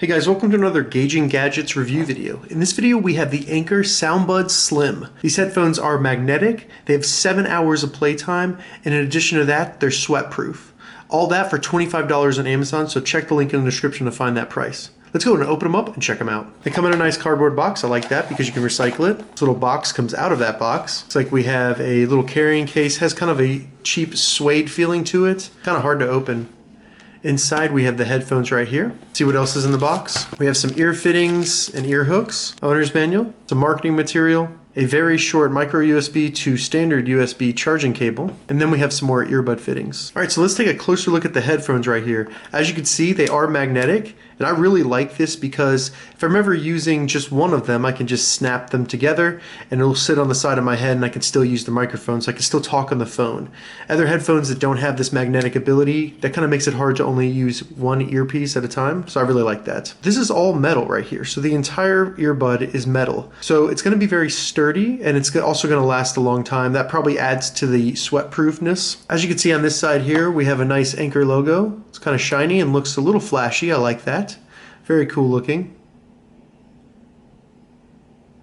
Hey guys, welcome to another Gauging Gadgets review video. In this video we have the Anker Soundbud Slim. These headphones are magnetic, they have 7 hours of playtime, and in addition to that, they're sweat proof. All that for $25 on Amazon, so check the link in the description to find that price. Let's go and open them up and check them out. They come in a nice cardboard box. I like that because you can recycle it. This little box comes out of that box. It's like we have a little carrying case, has kind of a cheap suede feeling to it. Kind of hard to open. Inside we have the headphones right here. See what else is in the box. We have some ear fittings and ear hooks, owner's manual, some marketing material, a very short micro USB to standard USB charging cable, and then we have some more earbud fittings. Alright, so let's take a closer look at the headphones right here. As you can see, they are magnetic, and I really like this because if I'm ever using just one of them, I can just snap them together and it'll sit on the side of my head and I can still use the microphone, so I can still talk on the phone. Other headphones that don't have this magnetic ability, that kind of makes it hard to only use one earpiece at a time, so I really like that. This is all metal right here, so the entire earbud is metal. So it's going to be very sturdy, and it's also going to last a long time. That probably adds to the sweat proofness. As you can see on this side here, we have a nice Anker logo. It's kind of shiny and looks a little flashy. I like that. Very cool looking.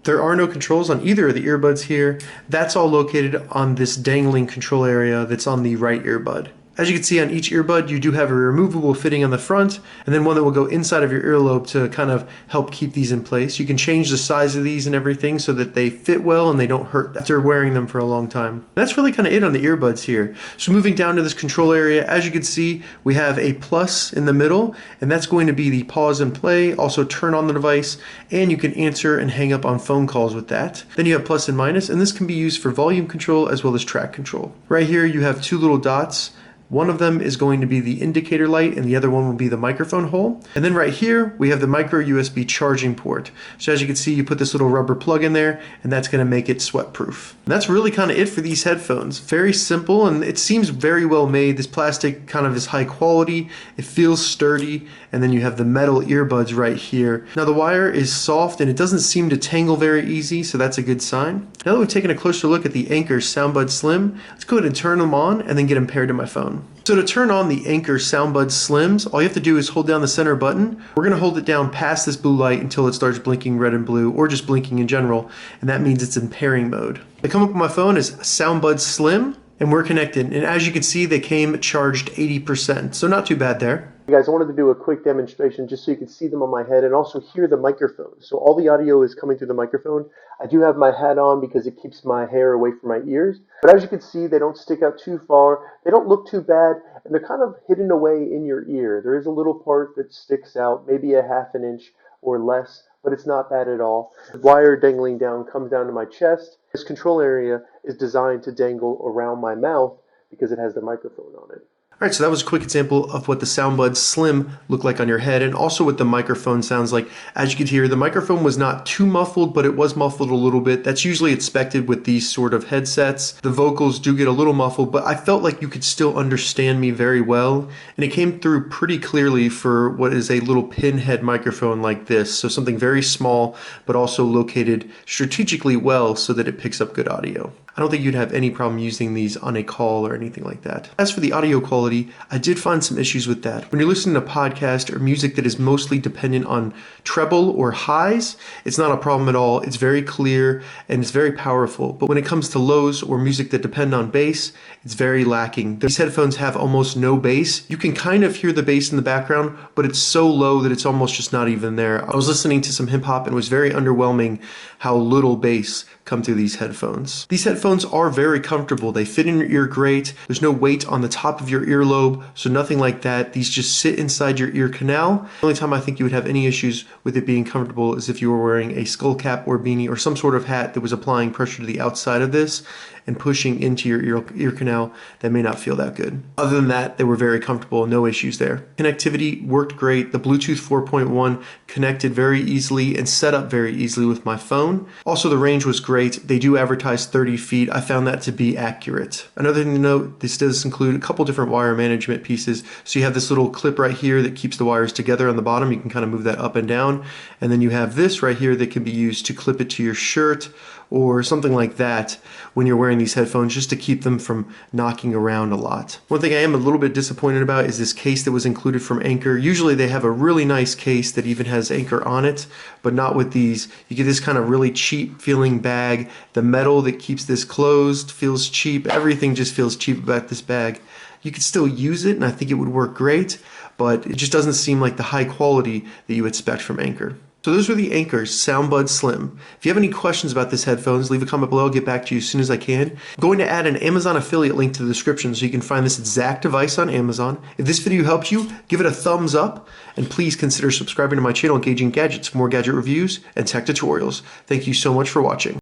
There are no controls on either of the earbuds here. That's all located on this dangling control area that's on the right earbud. As you can see on each earbud, you do have a removable fitting on the front, and then one that will go inside of your earlobe to kind of help keep these in place. You can change the size of these and everything so that they fit well and they don't hurt after wearing them for a long time. That's really kind of it on the earbuds here. So moving down to this control area, as you can see, we have a plus in the middle, and that's going to be the pause and play, also turn on the device, and you can answer and hang up on phone calls with that. Then you have plus and minus, and this can be used for volume control as well as track control. Right here you have two little dots. One of them is going to be the indicator light and the other one will be the microphone hole. And then right here we have the micro USB charging port. So as you can see, you put this little rubber plug in there and that's going to make it sweat proof. And that's really kind of it for these headphones. Very simple, and it seems very well made. This plastic kind of is high quality, it feels sturdy, and then you have the metal earbuds right here. Now the wire is soft and it doesn't seem to tangle very easy, so that's a good sign. Now that we've taken a closer look at the Anker Soundbud Slim, let's go ahead and turn them on and then get them paired to my phone. So to turn on the Anker Soundbud Slims, all you have to do is hold down the center button. We're going to hold it down past this blue light until it starts blinking red and blue, or just blinking in general, and that means it's in pairing mode. They come up on my phone as Soundbud Slim, and we're connected. And as you can see, they came charged 80%, so not too bad there. Hey guys, I wanted to do a quick demonstration just so you could see them on my head and also hear the microphone. So all the audio is coming through the microphone. I do have my hat on because it keeps my hair away from my ears. But as you can see, they don't stick out too far. They don't look too bad, and they're kind of hidden away in your ear. There is a little part that sticks out, maybe a ½ an inch or less, but it's not bad at all. The wire dangling down comes down to my chest. This control area is designed to dangle around my mouth because it has the microphone on it. Alright, so that was a quick example of what the Soundbud Slim look like on your head, and also what the microphone sounds like. As you could hear, the microphone was not too muffled, but it was muffled a little bit. That's usually expected with these sort of headsets. The vocals do get a little muffled, but I felt like you could still understand me very well, and it came through pretty clearly for what is a little pinhead microphone like this. So something very small, but also located strategically well so that it picks up good audio. I don't think you'd have any problem using these on a call or anything like that. As for the audio quality, I did find some issues with that. When you're listening to podcast or music that is mostly dependent on treble or highs, it's not a problem at all. It's very clear and it's very powerful. But when it comes to lows or music that depend on bass, it's very lacking. These headphones have almost no bass. You can kind of hear the bass in the background, but it's so low that it's almost just not even there. I was listening to some hip hop and it was very underwhelming how little bass come through these headphones. These headphones are very comfortable. They fit in your ear great. There's no weight on the top of your earlobe, so nothing like that. These just sit inside your ear canal. The only time I think you would have any issues with it being comfortable is if you were wearing a skull cap or beanie or some sort of hat that was applying pressure to the outside of this and pushing into your ear canal. That may not feel that good. Other than that, they were very comfortable, no issues there. Connectivity worked great. The Bluetooth 4.1 connected very easily and set up very easily with my phone. Also, the range was great. They do advertise 30 feet. I found that to be accurate. Another thing to note, this does include a couple different wire management pieces. So you have this little clip right here that keeps the wires together on the bottom. You can kind of move that up and down. And then you have this right here that can be used to clip it to your shirt or something like that when you're wearing wearing these headphones just to keep them from knocking around a lot. One thing I am a little bit disappointed about is this case that was included from Anker. Usually they have a really nice case that even has Anker on it, but not with these. You get this kind of really cheap feeling bag. The metal that keeps this closed feels cheap. Everything just feels cheap about this bag. You could still use it and I think it would work great, but it just doesn't seem like the high quality that you expect from Anker. So those were the Anker Soundbud Slim. If you have any questions about this headphones, leave a comment below. I'll get back to you as soon as I can. I'm going to add an Amazon affiliate link to the description so you can find this exact device on Amazon. If this video helped you, give it a thumbs up, and please consider subscribing to my channel, Engaging Gadgets, for more gadget reviews and tech tutorials. Thank you so much for watching.